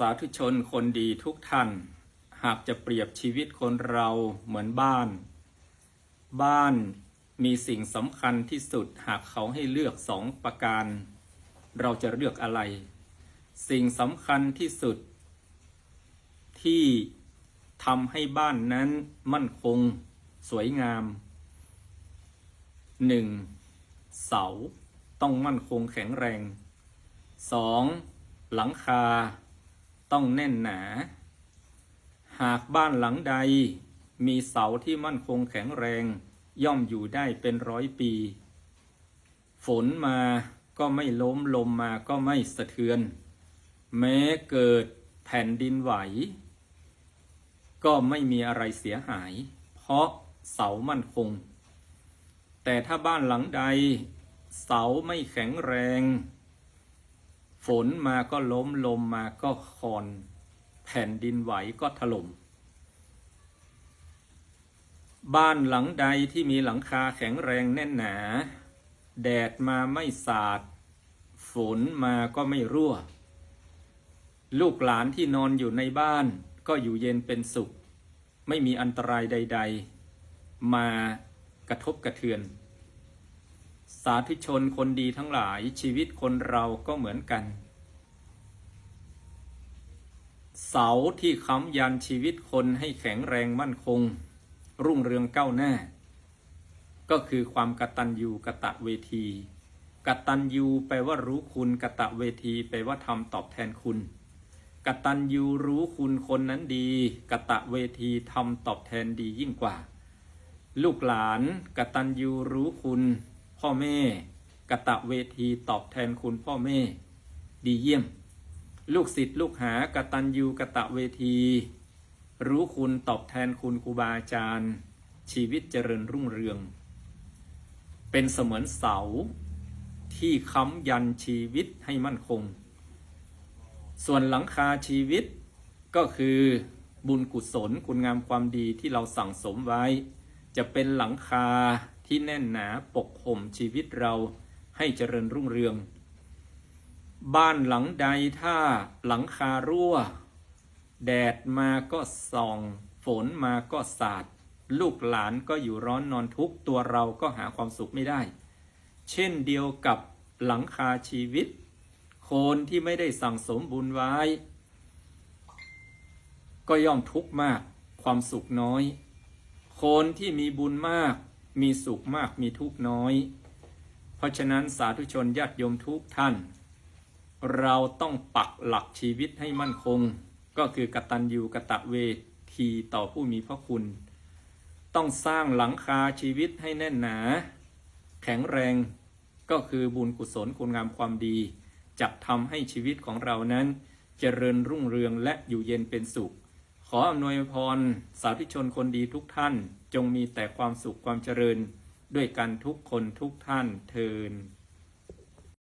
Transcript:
าธุชนคนดีทุกท่านหากจะเปรียบชีวิตคนเราเหมือนบ้านมีสิ่งสำคัญที่สุดหากเขาให้เลือกสองประการเราจะเลือกอะไรสิ่งสำคัญที่สุดที่ทำให้บ้านนั้นมั่นคงสวยงาม 1. เสาต้องมั่นคงแข็งแรง 2. หลังคาต้องแน่นหนาหากบ้านหลังใดมีเสาที่มั่นคงแข็งแรงย่อมอยู่ได้เป็น100 ปีฝนมาก็ไม่ล้มลมมาก็ไม่สะเทือนแม้เกิดแผ่นดินไหวก็ไม่มีอะไรเสียหายเพราะเสามั่นคงแต่ถ้าบ้านหลังใดเสาไม่แข็งแรงฝนมาก็ล้มลมมาก็คลอนแผ่นดินไหวก็ถล่มบ้านหลังใดที่มีหลังคาแข็งแรงแน่นหนาแดดมาไม่สาดฝนมาก็ไม่รั่วลูกหลานที่นอนอยู่ในบ้านก็อยู่เย็นเป็นสุขไม่มีอันตรายใดๆมากระทบกระเทือนสาธุชนคนดีทั้งหลายชีวิตคนเราก็เหมือนกันเสาที่ค้ำยันชีวิตคนให้แข็งแรงมั่นคงรุ่งเรืองก้าวหน้าก็คือความกตัญญูกตเวทีกตัญญูแปลว่ารู้คุณกตเวทีแปลว่าทำตอบแทนคุณกตัญญูรู้คุณคนนั้นดีกตเวทีทำตอบแทนดียิ่งกว่าลูกหลานกตัญญูรู้คุณพ่อแม่กตเวทีตอบแทนคุณพ่อแม่ดีเยี่ยมลูกศิษย์ลูกหากตัญญูกตเวทีรู้คุณตอบแทนคุณครูบาอาจารย์ชีวิตเจริญรุ่งเรืองเป็นเสมือนเสาที่ค้ำยันชีวิตให้มั่นคงส่วนหลังคาชีวิตก็คือบุญกุศลคุณงามความดีที่เราสั่งสมไว้จะเป็นหลังคาที่แน่นหนาปกห่มชีวิตเราให้เจริญรุ่งเรืองบ้านหลังใดถ้าหลังคารั่วแดดมาก็ส่องฝนมาก็สาดลูกหลานก็อยู่ร้อนนอนทุกข์ตัวเราก็หาความสุขไม่ได้เช่นเดียวกับหลังคาชีวิตคนที่ไม่ได้สั่งสมบุญไว้ก็ย่อมทุกข์มากความสุขน้อยคนที่มีบุญมากมีสุขมากมีทุกข์น้อยเพราะฉะนั้นสาธุชนญาติโยมทุกท่านเราต้องปักหลักชีวิตให้มั่นคงก็คือกตัญญูกตเวทีต่อผู้มีพระคุณต้องสร้างหลังคาชีวิตให้แน่นหนาแข็งแรงก็คือบุญกุศลคุณงามความดีจะทำให้ชีวิตของเรานั้นเจริญรุ่งเรืองและอยู่เย็นเป็นสุขขออำนวยพรสาธุชนคนดีทุกท่านจงมีแต่ความสุขความเจริญด้วยกันทุกคนทุกท่านเทอญ